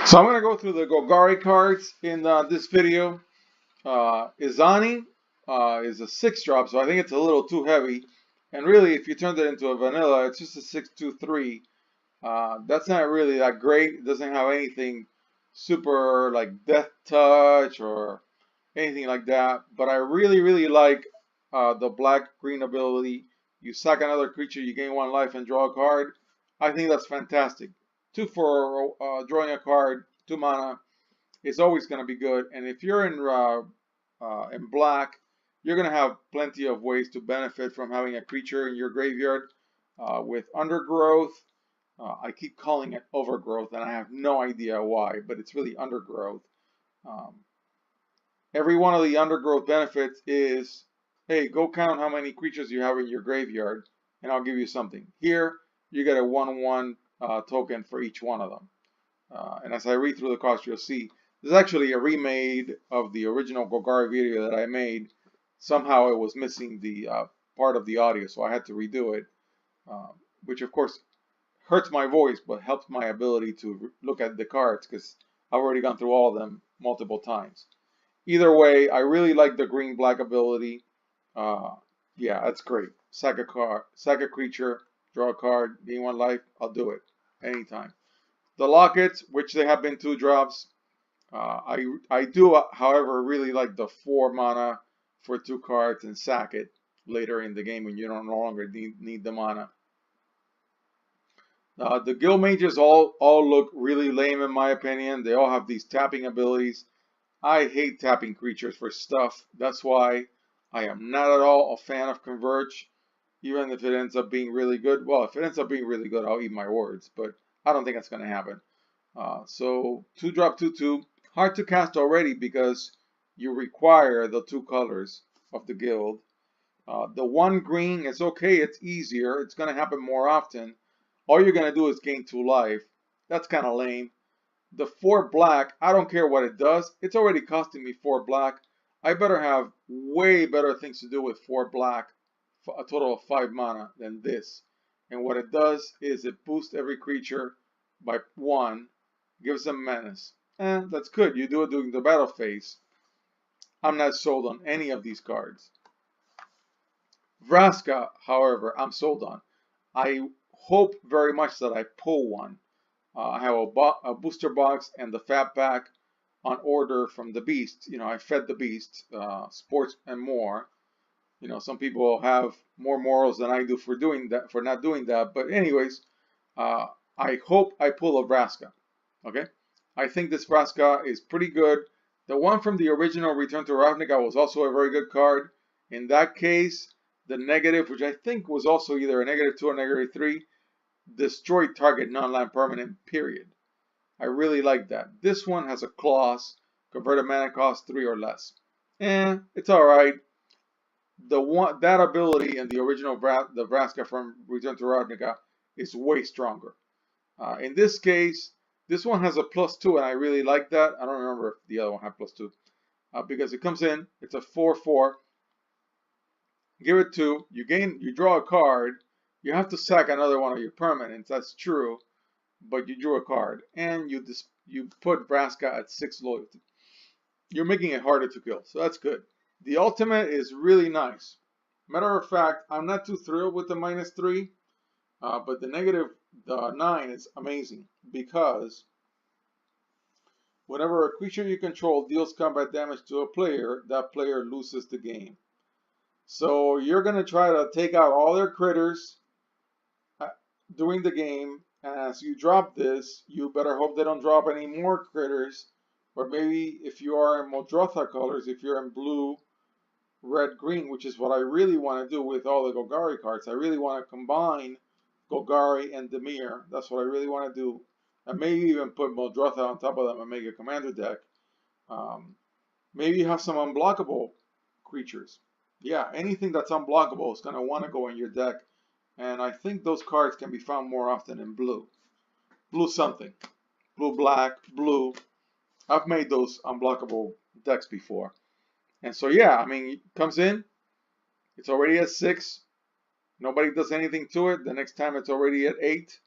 So I'm going to go through the Golgari cards in this video. Izani is a 6-drop, so I think it's a little too heavy. And really, if you turned it into a vanilla, it's just a 6/2/3. That's not really that great. It doesn't have anything super like Death Touch or anything like that. But I really like the black-green ability. You sack another creature, you gain 1 life and draw a card. I think that's fantastic. 2 for drawing a card, 2 mana. It's always going to be good. And if you're in black, you're going to have plenty of ways to benefit from having a creature in your graveyard. With Undergrowth, I keep calling it Overgrowth, and I have no idea why, but it's really Undergrowth. Every one of the Undergrowth benefits is, hey, go count how many creatures you have in your graveyard, and I'll give you something. Here, you get a 1/1 token for each one of them. And as I read through the cost, you'll see this is actually a remade of the original Golgari video that I made. Somehow it was missing the part of the audio, so I had to redo it, which of course hurts my voice, but helps my ability to look at the cards because I've already gone through all of them multiple times. Either way, I really like the green-black ability. Yeah, that's great. Sack a creature, draw a card, gain 1 life. I'll do it anytime. The lockets, which they have been 2-drops, I do, however, really like the 4 mana for 2 cards and sack it later in the game when you no longer need the mana. The guild mages all look really lame in my opinion. They all have these tapping abilities. I hate tapping creatures for stuff. That's why I am not at all a fan of Converge, even if it ends up being really good. Well, if it ends up being really good, I'll eat my words, but I don't think that's going to happen. So 2-drop 2/2, hard to cast already because you require the 2 colors of the guild. The 1 green is okay, it's easier, it's going to happen more often. All you're going to do is gain 2 life. That's kind of lame. The 4 black, I don't care what it does. It's already costing me 4 black. I better have way better things to do with 4 black, for a total of 5 mana, than this. And what it does is it boosts every creature by 1, gives them menace. And that's good. You do it during the battle phase. I'm not sold on any of these cards. Vraska, however, I'm sold on. I hope very much that I pull one. I have a booster box and the fat pack on order from the Beast. You know, I fed the Beast, sports and more. You know, some people have more morals than I do for doing that, for not doing that. But anyways, I hope I pull a Vraska. Okay, I think this Vraska is pretty good. The one from the original Return to Ravnica was also a very good card. In that case, the negative, which I think was also either a -2 or -3, destroy target non-land permanent, period. I really like that. This one has a clause, converted mana cost 3 or less. It's alright. That ability in the original the Vraska from Return to Ravnica is way stronger. In this case, this one has a +2, and I really like that. I don't remember if the other one had +2. Because it comes in, it's a 4/4. Give it 2, you draw a card. You have to sack another one of your permanents, that's true, but you drew a card, and you put Vraska at 6 loyalty. You're making it harder to kill, so that's good. The ultimate is really nice. Matter of fact, I'm not too thrilled with the -3, but the -9 is amazing, because whenever a creature you control deals combat damage to a player, that player loses the game. So you're going to try to take out all their critters during the game, and as you drop this, you better hope they don't drop any more critters. Or maybe if you are in Muldrotha colors, if you're in blue, red, green, which is what I really want to do with all the Golgari cards. I really want to combine Golgari and Dimir. That's what I really want to do. And maybe even put Muldrotha on top of them and make a commander deck. Maybe you have some unblockable creatures. Yeah, anything that's unblockable is going to want to go in your deck. And I think those cards can be found more often in blue. Blue something. Blue, black, blue. I've made those unblockable decks before. And so, yeah, I mean, it comes in. It's already at 6. Nobody does anything to it. The next time it's already at 8.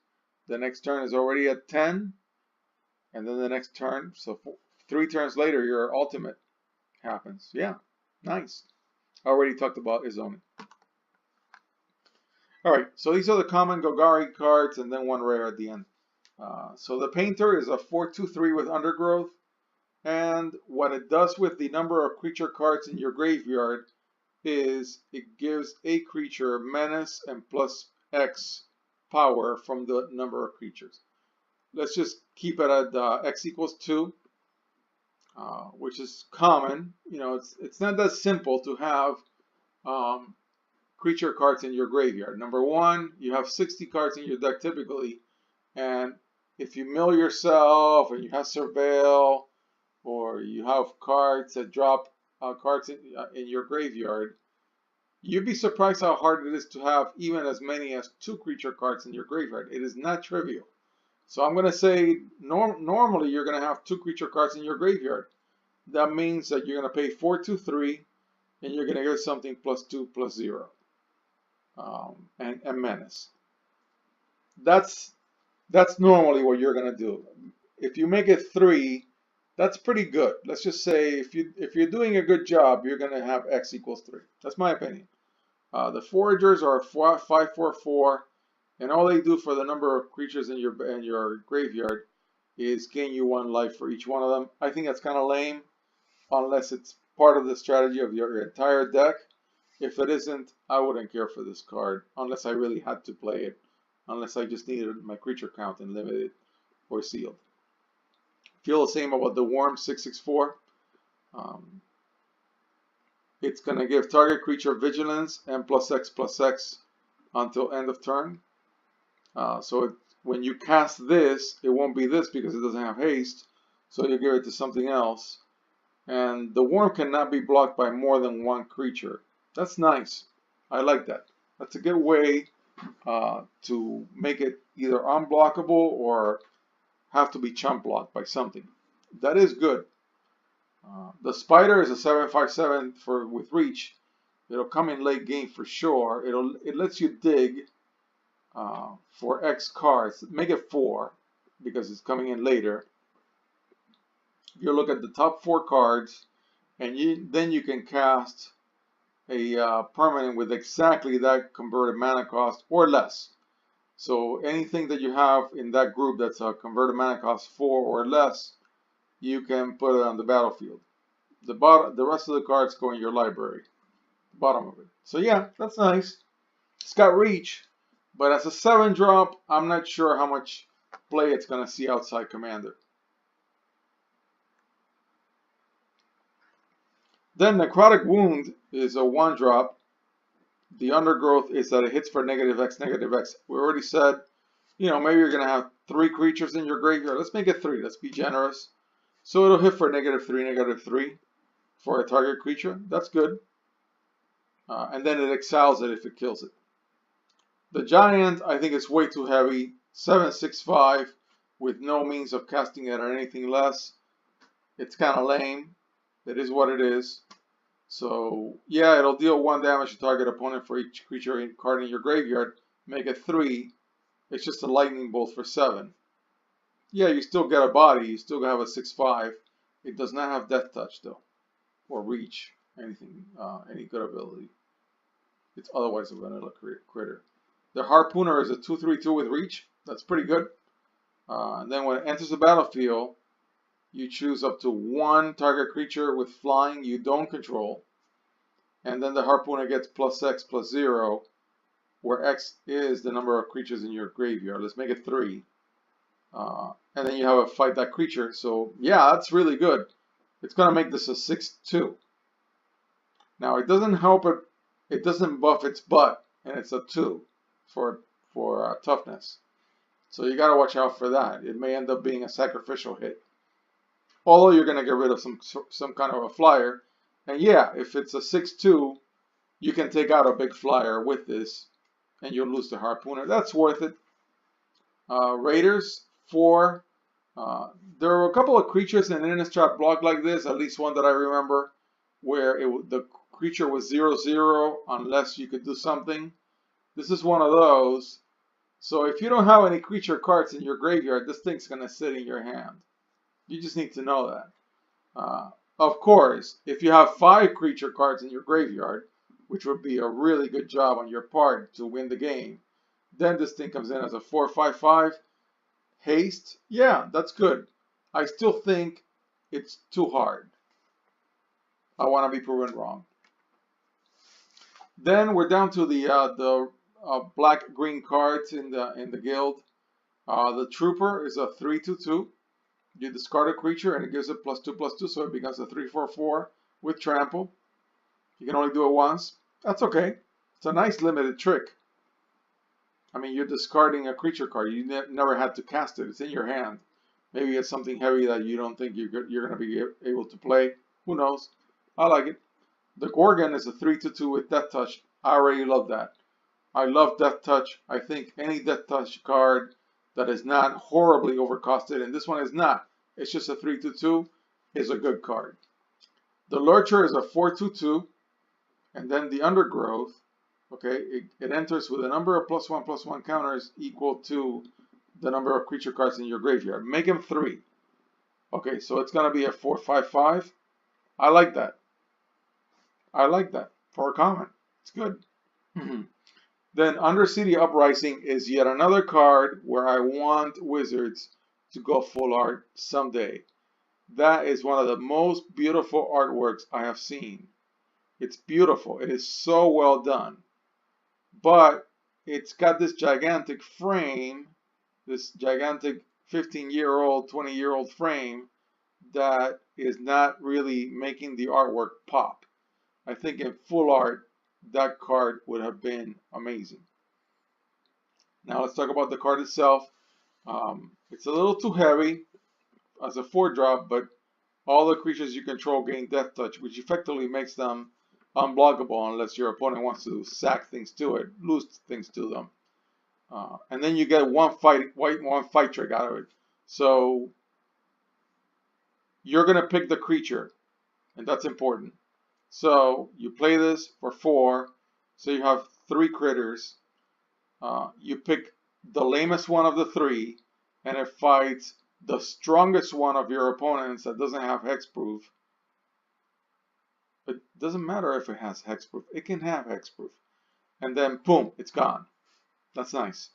The next turn is already at 10. and then the next turn, so 3 turns later, your ultimate happens. Yeah, nice. Already talked about Izoni. Alright, so these are the common Golgari cards, and then one rare at the end. So the Painter is a 4/2/3 with Undergrowth, and what it does with the number of creature cards in your graveyard is it gives a creature menace and plus X power from the number of creatures. Let's just keep it at X equals 2, which is common. You know, it's not that simple to have creature cards in your graveyard. Number one, you have 60 cards in your deck typically, and if you mill yourself and you have Surveil, or you have cards that drop cards in your graveyard, you'd be surprised how hard it is to have even as many as 2 creature cards in your graveyard. It is not trivial. So I'm going to say normally you're going to have 2 creature cards in your graveyard. That means that you're going to pay 4/2/3, and you're going to get something +2/+0, and menace. That's normally what you're going to do. If you make it 3, that's pretty good. Let's just say if you're doing a good job, you're going to have X equals 3. That's my opinion. The Foragers are 5/4/4, and all they do for the number of creatures in your graveyard is gain you 1 life for each one of them. I think that's kind of lame, unless it's part of the strategy of your entire deck. If it isn't, I wouldn't care for this card, unless I really had to play it, unless I just needed my creature count and limited or sealed. Feel the same about the Worm 6/6/4. It's going to give target creature vigilance and +X/+X until end of turn. When you cast this, it won't be this because it doesn't have haste, so you give it to something else. And the Worm cannot be blocked by more than 1 creature. That's nice. I like that. That's a good way to make it either unblockable or have to be chump blocked by something. That is good. The Spider is a 7/5/7 with reach. It'll come in late game for sure. It lets you dig for X cards. Make it 4 because it's coming in later. You look at the top 4 cards, and then you can cast a permanent with exactly that converted mana cost or less. So anything that you have in that group that's a converted mana cost 4 or less, you can put it on the battlefield. The rest of the cards go in your library, the bottom of it. So yeah, that's nice. It's got reach, but as a 7-drop, I'm not sure how much play it's going to see outside Commander. Then Necrotic Wound is a 1-drop. The Undergrowth is that it hits for -X, -X. We already said, you know, maybe you're going to have 3 creatures in your graveyard. Let's make it 3. Let's be generous. So it'll hit for -3, -3 for a target creature. That's good. And then it exiles it if it kills it. The Giant, I think it's way too heavy. 7/6/5 with no means of casting it or anything less. It's kind of lame. It is what it is. So yeah, it'll deal 1 damage to target opponent for each creature card in your graveyard. Make it 3. It's just a lightning bolt for 7. Yeah, you still get a body. You still have a 6/5. It does not have Death Touch though, or Reach, anything, any good ability. It's otherwise a vanilla critter. The Harpooner is a 2/3/2 with Reach. That's pretty good. And then when it enters the battlefield, you choose up to 1 target creature with flying you don't control, and then the Harpooner gets +X/+0, where X is the number of creatures in your graveyard. Let's make it 3. And then you have a fight that creature. So yeah, that's really good. It's going to make this a 6/2. Now it doesn't help it. It doesn't buff its butt, and it's a 2 for toughness. So you got to watch out for that. It may end up being a sacrificial hit. Although you're going to get rid of some kind of a flyer. And yeah, if it's a 6/2, you can take out a big flyer with this, and you'll lose the Harpooner. That's worth it. Raiders, 4. There were a couple of creatures in Innistrad block like this, at least one that I remember, where the creature was 0/0 unless you could do something. This is one of those. So if you don't have any creature cards in your graveyard, this thing's going to sit in your hand. You just need to know that. Of course, if you have 5 creature cards in your graveyard, which would be a really good job on your part to win the game, then this thing comes in as a 4/5/5 haste. Yeah, that's good. I still think it's too hard. I want to be proven wrong. Then we're down to the black-green cards in the guild. The Trooper is a 3/2/2. You discard a creature and it gives it +2/+2, so it becomes a 3/4/4 with trample. You can only do it once. That's okay. It's a nice limited trick. I mean, you're discarding a creature card. You never had to cast it. It's in your hand. Maybe it's something heavy that you don't think you're going to be able to play. Who knows? I like it. The Gorgon is a 3/2 with Death Touch. I already love that. I love Death Touch. I think any Death Touch card that is not horribly overcosted, and this one is not, it's just a 3/2, is a good card. The Lurcher is a 4/2, and then the Undergrowth, okay, it enters with a number of +1/+1 counters equal to the number of creature cards in your graveyard. Make them 3. Okay, so it's going to be a 4/5/5. I like that. I like that for a common. It's good. Then Undercity Uprising is yet another card where I want Wizards to go full art someday. That is one of the most beautiful artworks I have seen. It's beautiful. It is so well done. But it's got this gigantic frame, this gigantic 15-year-old, 20-year-old frame that is not really making the artwork pop. I think in full art, that card would have been amazing. Now let's talk about the card itself. It's a little too heavy as a 4-drop, but all the creatures you control gain Death Touch, which effectively makes them unblockable unless your opponent wants to sack things to it, lose things to them. And then you get one fight trick out of it. So you're going to pick the creature, and that's important. So you play this for 4, so you have 3 critters. You pick the lamest one of the 3, and it fights the strongest one of your opponents that doesn't have hexproof. It doesn't matter if it has hexproof. It can have hexproof. And then, boom, it's gone. That's nice.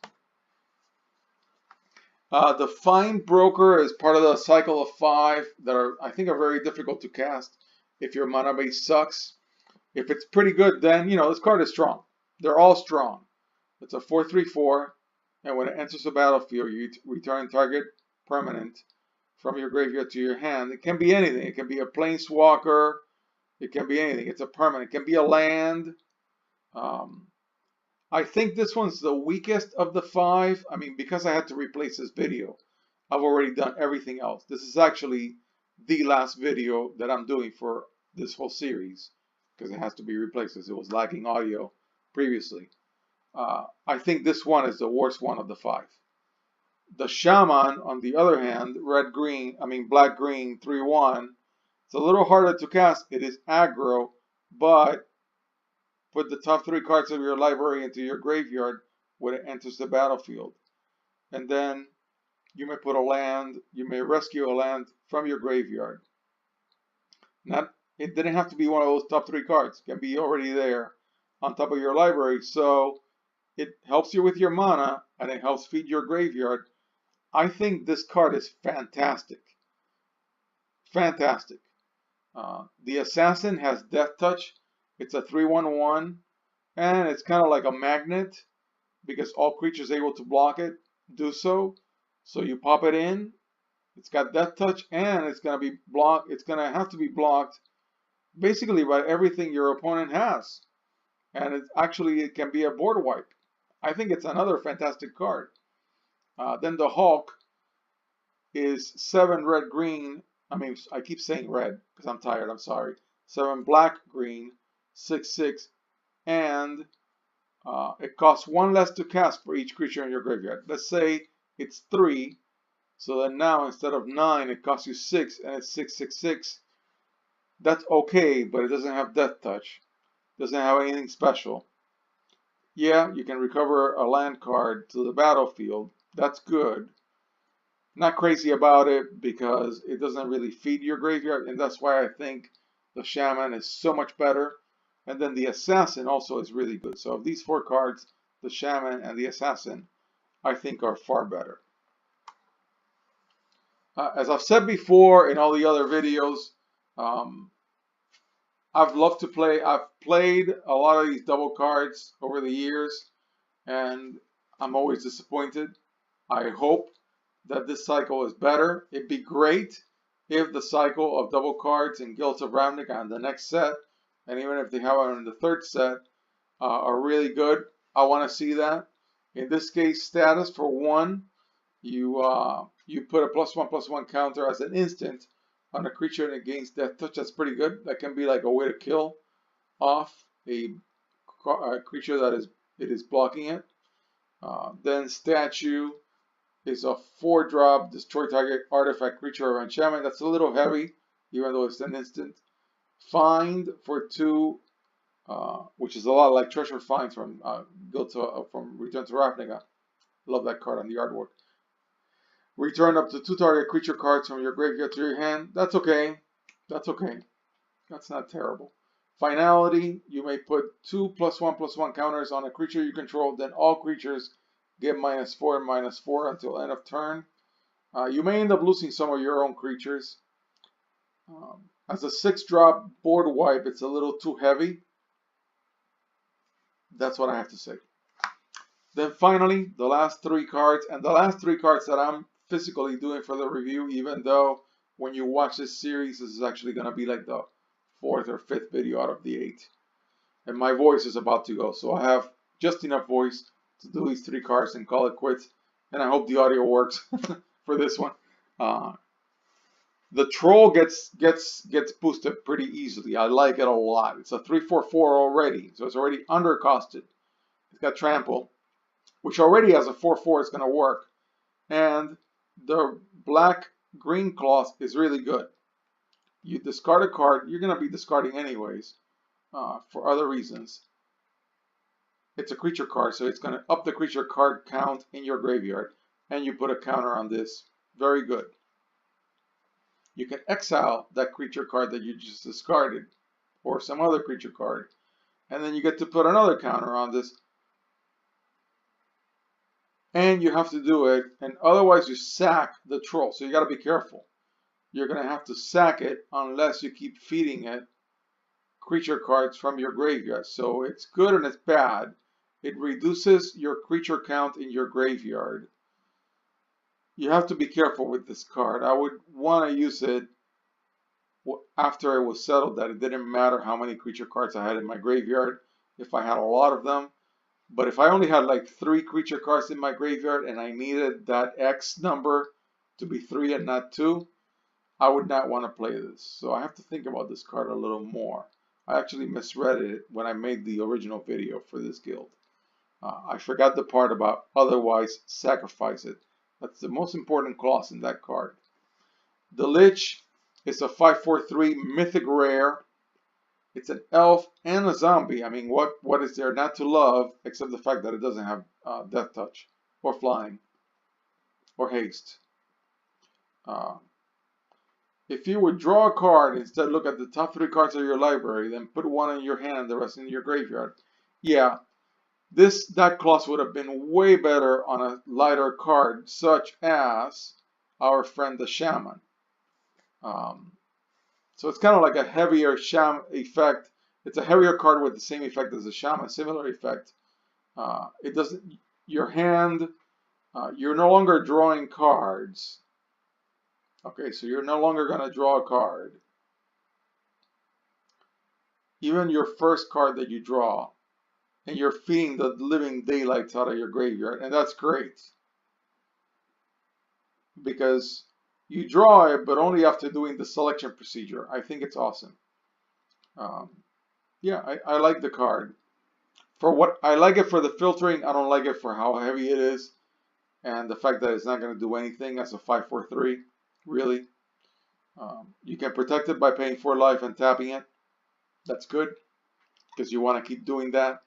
The Find Broker is part of the cycle of 5 that I think are very difficult to cast if your mana base sucks. If it's pretty good, then, this card is strong. They're all strong. It's a 4/3/4, and when it enters the battlefield, you return target permanent from your graveyard to your hand. It can be anything. It can be a planeswalker. It can be anything. It's a permanent. It can be a land. I think this one's the weakest of the 5. I mean, because I had to replace this video, I've already done everything else. This is actually the last video that I'm doing for this whole series because it has to be replaced because it was lacking audio previously. I think this one is the worst one of the 5. The Shaman, on the other hand, black-green 3/1. It's a little harder to cast. It is aggro, but put the top 3 cards of your library into your graveyard when it enters the battlefield. And then you may put a land, you may rescue a land from your graveyard. It didn't have to be one of those top 3 cards. It can be already there on top of your library. So it helps you with your mana and it helps feed your graveyard. I think this card is fantastic. Fantastic. The Assassin has Death Touch. It's a 3/1/1, and it's kind of like a magnet because all creatures able to block it do so. So you pop it in. It's got Death Touch, and it's going to be blocked. It's going to have to be blocked basically by everything your opponent has, and it can be a board wipe. I think it's another fantastic card. Then the Hulk is 7 red-green. I keep saying red because I'm tired. I'm sorry. 7 black-green. 6/6, and it costs 1 less to cast for each creature in your graveyard. Let's say it's 3, so then now instead of 9, it costs you 6, and it's 6/6/6. That's okay, but it doesn't have Death Touch. Doesn't have anything special. Yeah, you can recover a land card to the battlefield. That's good. Not crazy about it because it doesn't really feed your graveyard, and that's why I think the Shaman is so much better. And then the Assassin also is really good. So of these four cards, the Shaman and the Assassin, I think are far better. As I've said before in all the other videos, um, I've played a lot of these double cards over the years, and I'm always disappointed. I hope that this cycle is better. It'd be great if the cycle of double cards and Guilds of Ravnica on the next set, and even if they have it in the third set, are really good. I want to see that. In this case, status for one, you put a +1/+1 counter as an instant on a creature that gains death touch. That's pretty good. That can be like a way to kill off a creature that is blocking it. Then statue is a 4-drop, destroy target artifact, creature, or enchantment. That's a little heavy, even though it's an instant. Find for 2, which is a lot like treasure finds from from Return to Ravnica. Love that card on the artwork. Return up to 2 target creature cards from your graveyard to your hand. That's okay. That's okay. That's not terrible. Finality, you may put 2 +1/+1 counters on a creature you control, then all creatures get -4 and -4 until end of turn. You may end up losing some of your own creatures. As a 6-drop board wipe, it's a little too heavy. That's what I have to say. Then finally, the last 3 cards, and the last 3 cards that I'm physically doing for the review, even though when you watch this series, this is actually going to be like the 4th or 5th video out of the 8. And my voice is about to go, so I have just enough voice to do these 3 cards and call it quits. And I hope the audio works for this one. The troll gets boosted pretty easily. I like it a lot. It's a 3/4/4 already, so it's already undercosted. It's got trample, which already as a 4/4 is going to work. And the black-green cloth is really good. You discard a card, you're going to be discarding anyways for other reasons. It's a creature card, so it's going to up the creature card count in your graveyard. And you put a counter on this. Very good. You can exile that creature card that you just discarded, or some other creature card. And then you get to put another counter on this. And you have to do it, and otherwise you sack the troll. So you got to be careful. You're going to have to sack it unless you keep feeding it creature cards from your graveyard. So it's good and it's bad. It reduces your creature count in your graveyard. You have to be careful with this card. I would want to use it after it was settled that it didn't matter how many creature cards I had in my graveyard. If I had a lot of them. But if I only had like 3 creature cards in my graveyard and I needed that X number to be 3 and not 2, I would not want to play this. So I have to think about this card a little more. I actually misread it when I made the original video for this guild. I forgot the part about otherwise sacrifice it. That's the most important clause in that card. The Lich is a 5/4/3 mythic rare. It's an elf and a zombie. I mean, what is there not to love except the fact that it doesn't have death touch or flying or haste. If you would draw a card, instead look at the top 3 cards of your library, then put one in your hand and the rest in your graveyard. Yeah, that clause would have been way better on a lighter card, such as our friend the Shaman. So it's kind of like a heavier Shaman effect. It's a heavier card with the same effect as the Shaman, similar effect. It doesn't. Your hand, you're no longer drawing cards. Okay, so you're no longer going to draw a card. Even your first card that you draw, and you're feeding the living daylights out of your graveyard, and that's great. Because you draw it, but only after doing the selection procedure. I think it's awesome. Yeah, I like the card. For what I like it for the filtering, I don't like it for how heavy it is, and the fact that it's not going to do anything as a 5/4/3. Really, you can protect it by paying 4 life and tapping it. That's good because you want to keep doing that.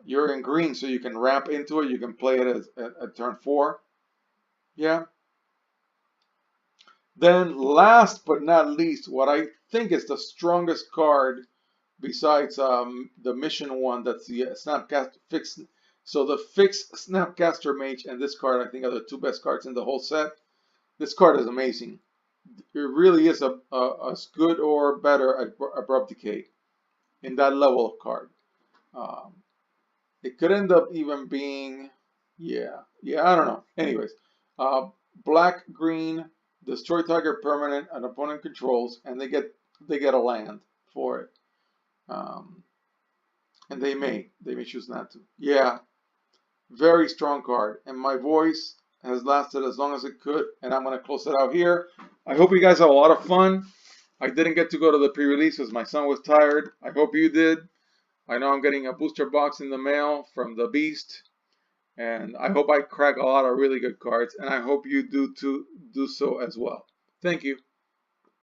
You're in green, so you can ramp into it. You can play it at turn 4. Yeah, Then last but not least, what I think is the strongest card besides the mission one, that's the Snapcaster Fix. So the Fix Snapcaster Mage and this card, I think, are the two best cards in the whole set. This card is amazing. It really is as good or better at Abrupt Decay in that level of card. Um, it could end up even being, yeah, I don't know. Anyways, black, green, destroy target permanent an opponent controls, and they get a land for it. Um, and they may choose not to. Yeah, very strong card. And my voice has lasted as long as it could, and I'm gonna close it out here. I hope you guys have a lot of fun. I didn't get to go to the pre-release because my son was tired. I hope you did. I know I'm getting a booster box in the mail from the Beast, and I hope I crack a lot of really good cards, and I hope you do so as well. Thank you.